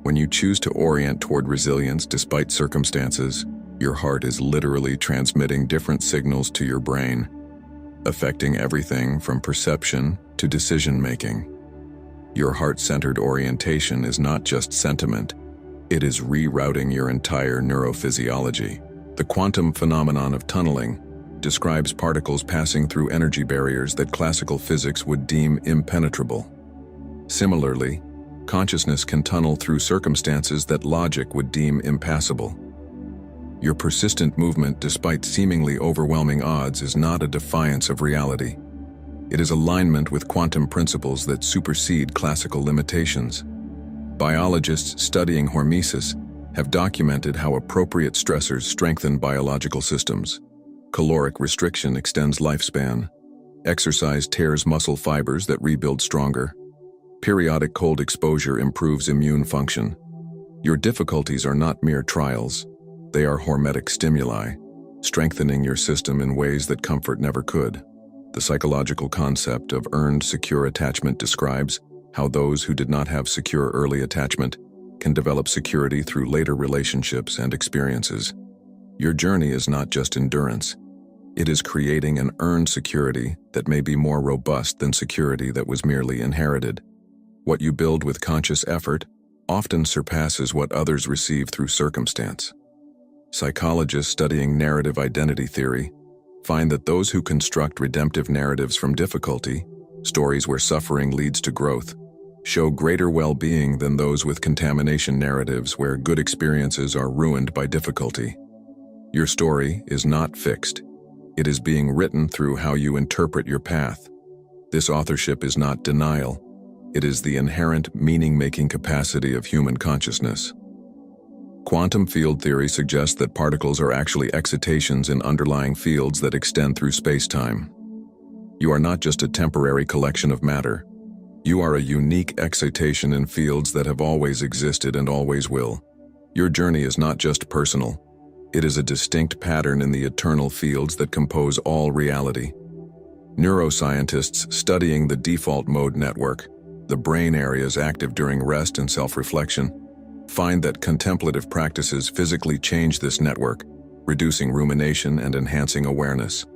When you choose to orient toward resilience despite circumstances, your heart is literally transmitting different signals to your brain, affecting everything from perception to decision-making. Your heart-centered orientation is not just sentiment, it is rerouting your entire neurophysiology. The quantum phenomenon of tunneling describes particles passing through energy barriers that classical physics would deem impenetrable. Similarly, consciousness can tunnel through circumstances that logic would deem impassable. Your persistent movement despite seemingly overwhelming odds is not a defiance of reality. It is alignment with quantum principles that supersede classical limitations. Biologists studying hormesis have documented how appropriate stressors strengthen biological systems. Caloric restriction extends lifespan. Exercise tears muscle fibers that rebuild stronger. Periodic cold exposure improves immune function. Your difficulties are not mere trials. They are hormetic stimuli, strengthening your system in ways that comfort never could. The psychological concept of earned secure attachment describes how those who did not have secure early attachment can develop security through later relationships and experiences. Your journey is not just endurance. It is creating an earned security that may be more robust than security that was merely inherited. What you build with conscious effort often surpasses what others receive through circumstance. Psychologists studying narrative identity theory find that those who construct redemptive narratives from difficulty, stories where suffering leads to growth, show greater well-being than those with contamination narratives where good experiences are ruined by difficulty. Your story is not fixed. It is being written through how you interpret your path. This authorship is not denial. It is the inherent meaning-making capacity of human consciousness. Quantum field theory suggests that particles are actually excitations in underlying fields that extend through space-time. You are not just a temporary collection of matter. You are a unique excitation in fields that have always existed and always will. Your journey is not just personal. It is a distinct pattern in the eternal fields that compose all reality. Neuroscientists studying the default mode network, the brain areas active during rest and self-reflection, find that contemplative practices physically change this network, reducing rumination and enhancing awareness.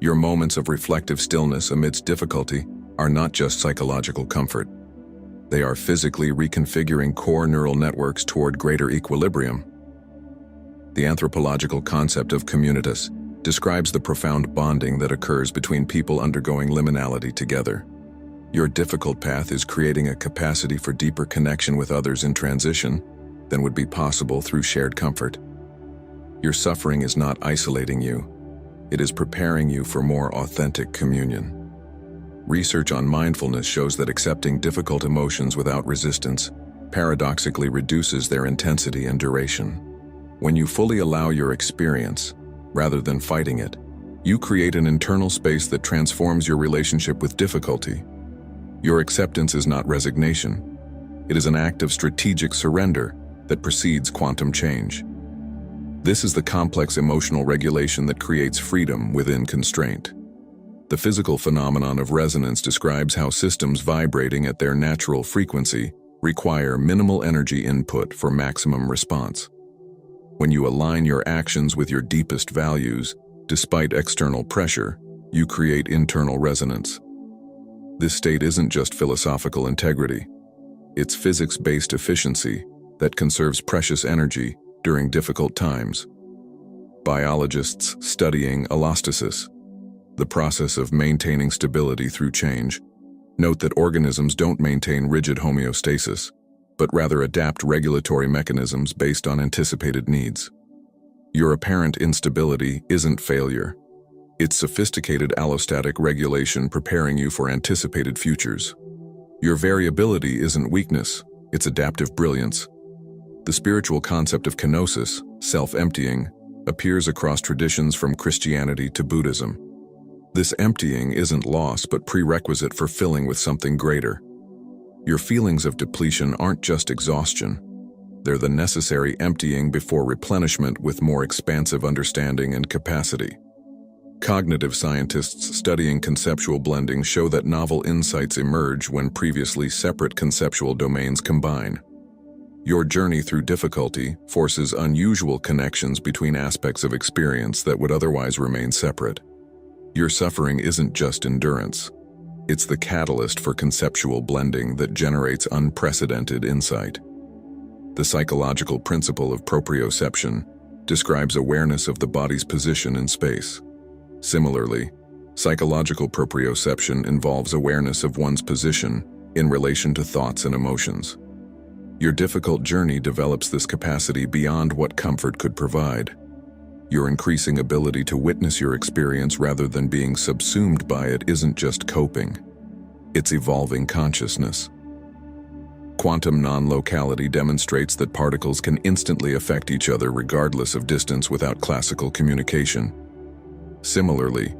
Your moments of reflective stillness amidst difficulty are not just psychological comfort. They are physically reconfiguring core neural networks toward greater equilibrium. The anthropological concept of communitas describes the profound bonding that occurs between people undergoing liminality together. Your difficult path is creating a capacity for deeper connection with others in transition than would be possible through shared comfort. Your suffering is not isolating you. It is preparing you for more authentic communion. Research on mindfulness shows that accepting difficult emotions without resistance paradoxically reduces their intensity and duration. When you fully allow your experience, rather than fighting it, you create an internal space that transforms your relationship with difficulty. Your acceptance is not resignation. It is an act of strategic surrender that precedes quantum change. This is the complex emotional regulation that creates freedom within constraint. The physical phenomenon of resonance describes how systems vibrating at their natural frequency require minimal energy input for maximum response. When you align your actions with your deepest values, despite external pressure, you create internal resonance. This state isn't just philosophical integrity. It's physics-based efficiency that conserves precious energy during difficult times. Biologists studying allostasis, the process of maintaining stability through change, note that organisms don't maintain rigid homeostasis, but rather adapt regulatory mechanisms based on anticipated needs. Your apparent instability isn't failure. It's sophisticated allostatic regulation preparing you for anticipated futures. Your variability isn't weakness, it's adaptive brilliance. The spiritual concept of kenosis, self-emptying, appears across traditions from Christianity to Buddhism. This emptying isn't loss but prerequisite for filling with something greater. Your feelings of depletion aren't just exhaustion. They're the necessary emptying before replenishment with more expansive understanding and capacity. Cognitive scientists studying conceptual blending show that novel insights emerge when previously separate conceptual domains combine. Your journey through difficulty forces unusual connections between aspects of experience that would otherwise remain separate. Your suffering isn't just endurance. It's the catalyst for conceptual blending that generates unprecedented insight. The psychological principle of proprioception describes awareness of the body's position in space. Similarly, psychological proprioception involves awareness of one's position in relation to thoughts and emotions. Your difficult journey develops this capacity beyond what comfort could provide. Your increasing ability to witness your experience rather than being subsumed by it isn't just coping. It's evolving consciousness. Quantum non-locality demonstrates that particles can instantly affect each other regardless of distance without classical communication. Similarly,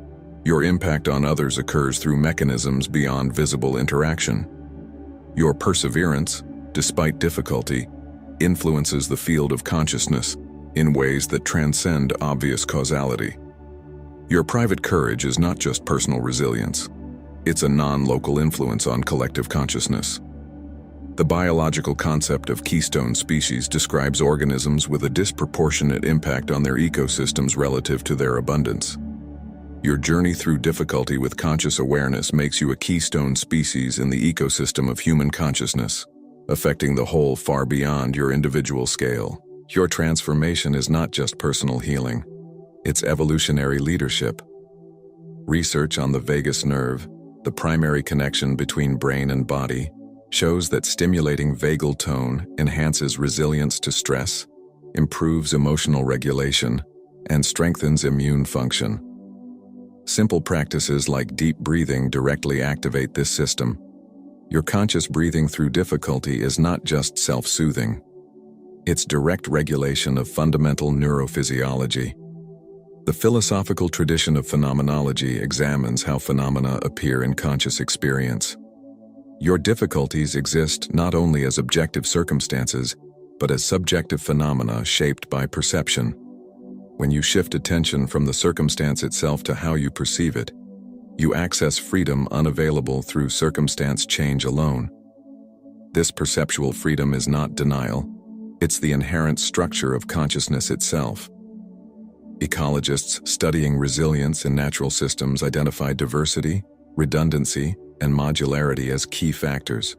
your impact on others occurs through mechanisms beyond visible interaction. Your perseverance, despite difficulty, influences the field of consciousness in ways that transcend obvious causality. Your private courage is not just personal resilience. It's a non-local influence on collective consciousness. The biological concept of keystone species describes organisms with a disproportionate impact on their ecosystems relative to their abundance. Your journey through difficulty with conscious awareness makes you a keystone species in the ecosystem of human consciousness, affecting the whole far beyond your individual scale. Your transformation is not just personal healing, it's evolutionary leadership. Research on the vagus nerve, the primary connection between brain and body, shows that stimulating vagal tone enhances resilience to stress, improves emotional regulation, and strengthens immune function. Simple practices like deep breathing directly activate this system. Your conscious breathing through difficulty is not just self-soothing. It's direct regulation of fundamental neurophysiology. The philosophical tradition of phenomenology examines how phenomena appear in conscious experience. Your difficulties exist not only as objective circumstances, but as subjective phenomena shaped by perception. When you shift attention from the circumstance itself to how you perceive it, you access freedom unavailable through circumstance change alone. This perceptual freedom is not denial, it's the inherent structure of consciousness itself. Ecologists studying resilience in natural systems identify diversity, redundancy, and modularity as key factors.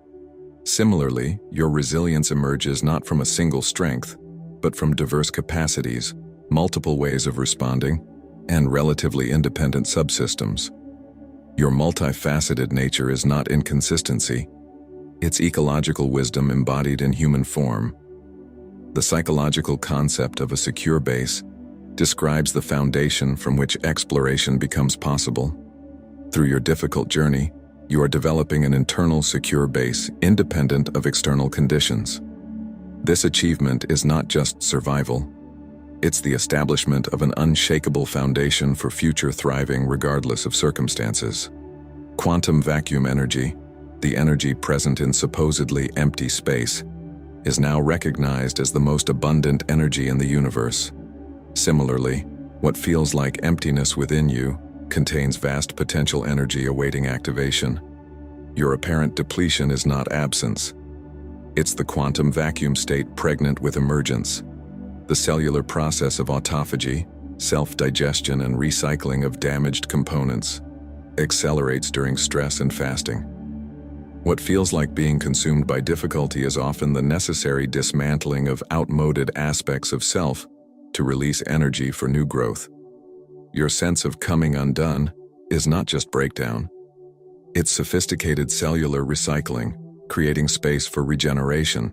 Similarly, your resilience emerges not from a single strength, but from diverse capacities, multiple ways of responding, and relatively independent subsystems. Your multifaceted nature is not inconsistency, it's ecological wisdom embodied in human form. The psychological concept of a secure base describes the foundation from which exploration becomes possible. Through your difficult journey, you are developing an internal secure base independent of external conditions. This achievement is not just survival, it's the establishment of an unshakable foundation for future thriving regardless of circumstances. Quantum vacuum energy, the energy present in supposedly empty space, is now recognized as the most abundant energy in the universe. Similarly, what feels like emptiness within you contains vast potential energy awaiting activation. Your apparent depletion is not absence. It's the quantum vacuum state pregnant with emergence. The cellular process of autophagy, self-digestion and recycling of damaged components, accelerates during stress and fasting. What feels like being consumed by difficulty is often the necessary dismantling of outmoded aspects of self to release energy for new growth. Your sense of coming undone is not just breakdown. It's sophisticated cellular recycling, creating space for regeneration.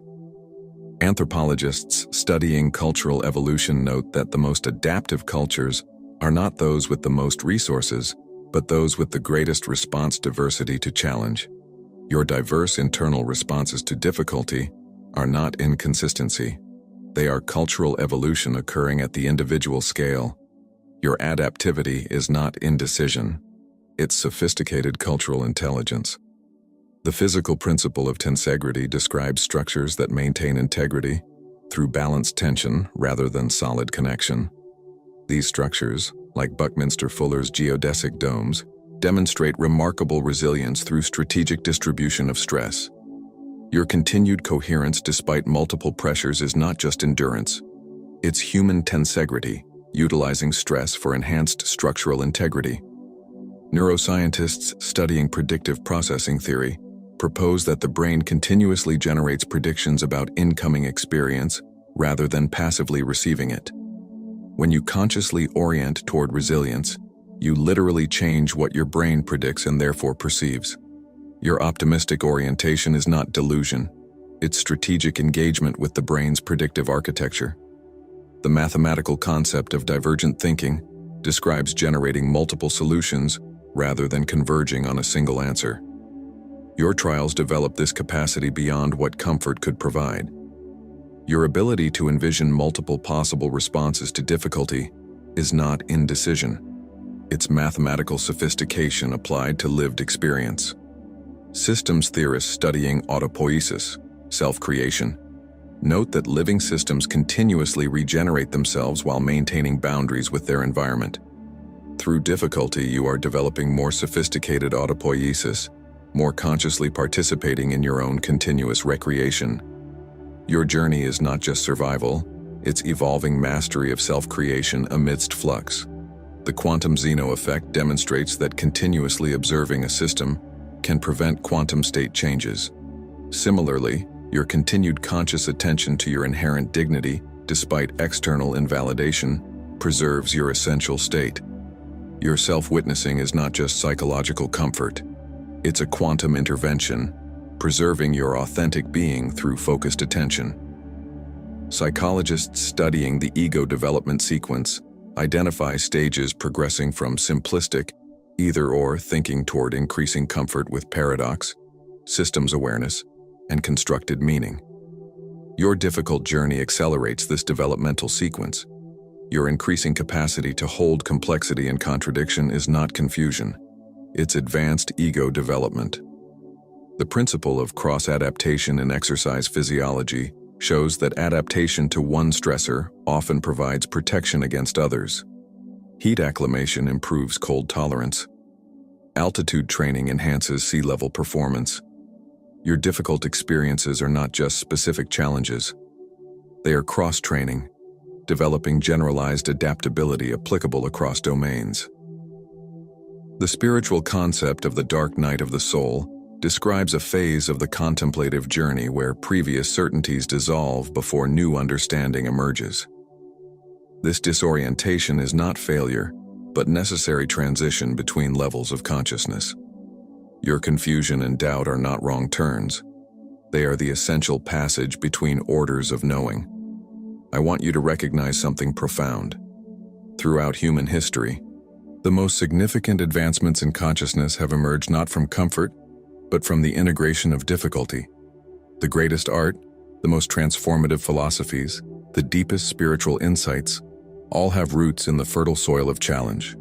Anthropologists studying cultural evolution note that the most adaptive cultures are not those with the most resources, but those with the greatest response diversity to challenge. Your diverse internal responses to difficulty are not inconsistency. They are cultural evolution occurring at the individual scale. Your adaptivity is not indecision. It's sophisticated cultural intelligence. The physical principle of tensegrity describes structures that maintain integrity through balanced tension rather than solid connection. These structures, like Buckminster Fuller's geodesic domes, demonstrate remarkable resilience through strategic distribution of stress. Your continued coherence despite multiple pressures is not just endurance. It's human tensegrity, utilizing stress for enhanced structural integrity. Neuroscientists studying predictive processing theory propose that the brain continuously generates predictions about incoming experience rather than passively receiving it. When you consciously orient toward resilience, you literally change what your brain predicts and therefore perceives. Your optimistic orientation is not delusion. It's strategic engagement with the brain's predictive architecture. The mathematical concept of divergent thinking describes generating multiple solutions rather than converging on a single answer. Your trials develop this capacity beyond what comfort could provide. Your ability to envision multiple possible responses to difficulty is not indecision. It's mathematical sophistication applied to lived experience. Systems theorists studying autopoiesis, self-creation, note that living systems continuously regenerate themselves while maintaining boundaries with their environment. Through difficulty, you are developing more sophisticated autopoiesis, more consciously participating in your own continuous recreation. Your journey is not just survival, it's evolving mastery of self-creation amidst flux. The quantum Zeno effect demonstrates that continuously observing a system can prevent quantum state changes. Similarly, your continued conscious attention to your inherent dignity, despite external invalidation, preserves your essential state. Your self-witnessing is not just psychological comfort. It's a quantum intervention, preserving your authentic being through focused attention. Psychologists studying the ego development sequence identify stages progressing from simplistic, either-or thinking toward increasing comfort with paradox, systems awareness, and constructed meaning. Your difficult journey accelerates this developmental sequence. Your increasing capacity to hold complexity and contradiction is not confusion. It's advanced ego development. The principle of cross-adaptation in exercise physiology shows that adaptation to one stressor often provides protection against others. Heat acclimation improves cold tolerance. Altitude training enhances sea level performance. Your difficult experiences are not just specific challenges. They are cross-training, developing generalized adaptability applicable across domains. The spiritual concept of the dark night of the soul describes a phase of the contemplative journey where previous certainties dissolve before new understanding emerges. This disorientation is not failure, but necessary transition between levels of consciousness. Your confusion and doubt are not wrong turns. They are the essential passage between orders of knowing. I want you to recognize something profound. Throughout human history, the most significant advancements in consciousness have emerged not from comfort, but from the integration of difficulty. The greatest art, the most transformative philosophies, the deepest spiritual insights, all have roots in the fertile soil of challenge.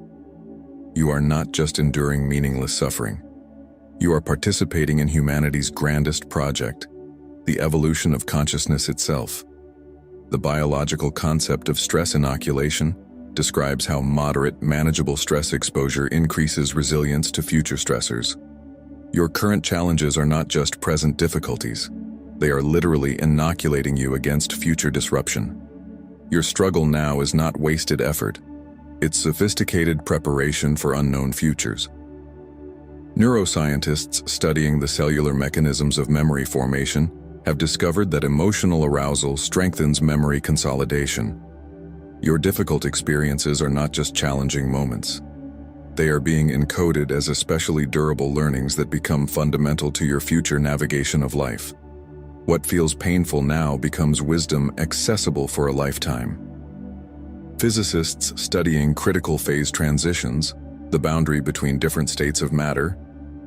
You are not just enduring meaningless suffering. You are participating in humanity's grandest project, the evolution of consciousness itself. The biological concept of stress inoculation describes how moderate, manageable stress exposure increases resilience to future stressors. Your current challenges are not just present difficulties. They are literally inoculating you against future disruption. Your struggle now is not wasted effort. It's sophisticated preparation for unknown futures. Neuroscientists studying the cellular mechanisms of memory formation have discovered that emotional arousal strengthens memory consolidation. Your difficult experiences are not just challenging moments. They are being encoded as especially durable learnings that become fundamental to your future navigation of life. What feels painful now becomes wisdom accessible for a lifetime. Physicists studying critical phase transitions, the boundary between different states of matter,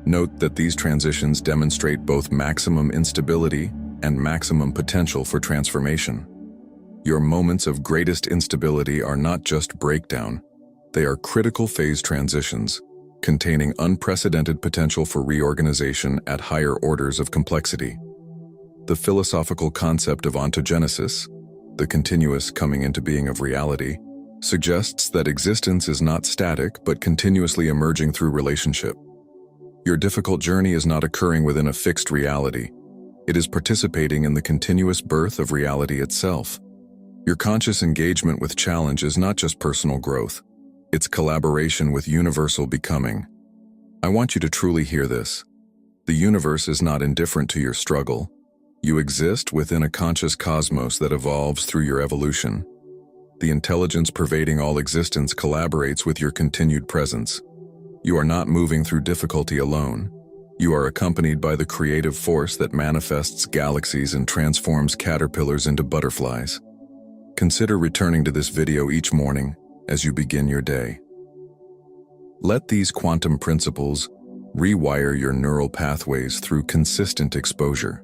note that these transitions demonstrate both maximum instability and maximum potential for transformation. Your moments of greatest instability are not just breakdown. They are critical phase transitions, containing unprecedented potential for reorganization at higher orders of complexity. The philosophical concept of ontogenesis, the continuous coming into being of reality, suggests that existence is not static but continuously emerging through relationship. Your difficult journey is not occurring within a fixed reality. It is participating in the continuous birth of reality itself. Your conscious engagement with challenge is not just personal growth. It's collaboration with universal becoming. I want you to truly hear this. The universe is not indifferent to your struggle. You exist within a conscious cosmos that evolves through your evolution. The intelligence pervading all existence collaborates with your continued presence. You are not moving through difficulty alone. You are accompanied by the creative force that manifests galaxies and transforms caterpillars into butterflies. Consider returning to this video each morning as you begin your day. Let these quantum principles rewire your neural pathways through consistent exposure.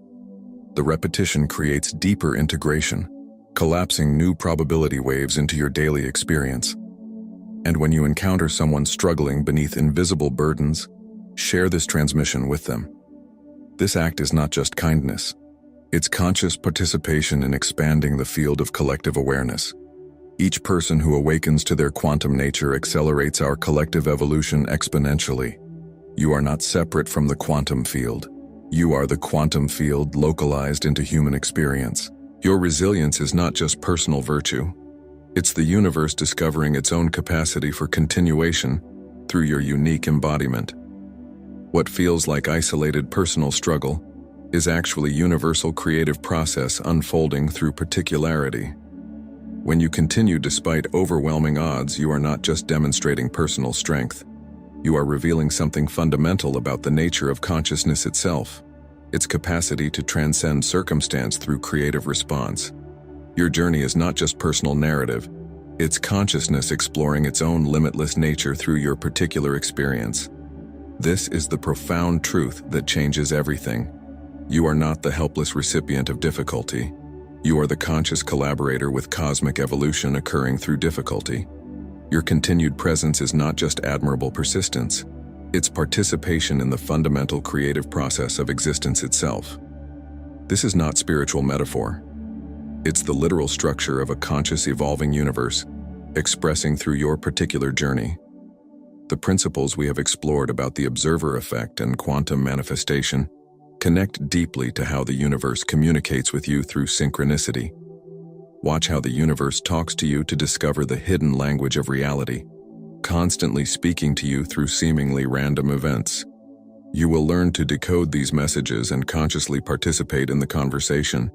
The repetition creates deeper integration, collapsing new probability waves into your daily experience. And when you encounter someone struggling beneath invisible burdens, share this transmission with them. This act is not just kindness. It's conscious participation in expanding the field of collective awareness. Each person who awakens to their quantum nature accelerates our collective evolution exponentially. You are not separate from the quantum field. You are the quantum field localized into human experience. Your resilience is not just personal virtue. It's the universe discovering its own capacity for continuation through your unique embodiment. What feels like isolated personal struggle is actually universal creative process unfolding through particularity. When you continue despite overwhelming odds, you are not just demonstrating personal strength. You are revealing something fundamental about the nature of consciousness itself, its capacity to transcend circumstance through creative response. Your journey is not just personal narrative, it's consciousness exploring its own limitless nature through your particular experience. This is the profound truth that changes everything. You are not the helpless recipient of difficulty. You are the conscious collaborator with cosmic evolution occurring through difficulty. Your continued presence is not just admirable persistence, it's participation in the fundamental creative process of existence itself. This is not spiritual metaphor. It's the literal structure of a conscious evolving universe, expressing through your particular journey. The principles we have explored about the observer effect and quantum manifestation connect deeply to how the universe communicates with you through synchronicity. Watch how the universe talks to you to discover the hidden language of reality, constantly speaking to you through seemingly random events. You will learn to decode these messages and consciously participate in the conversation,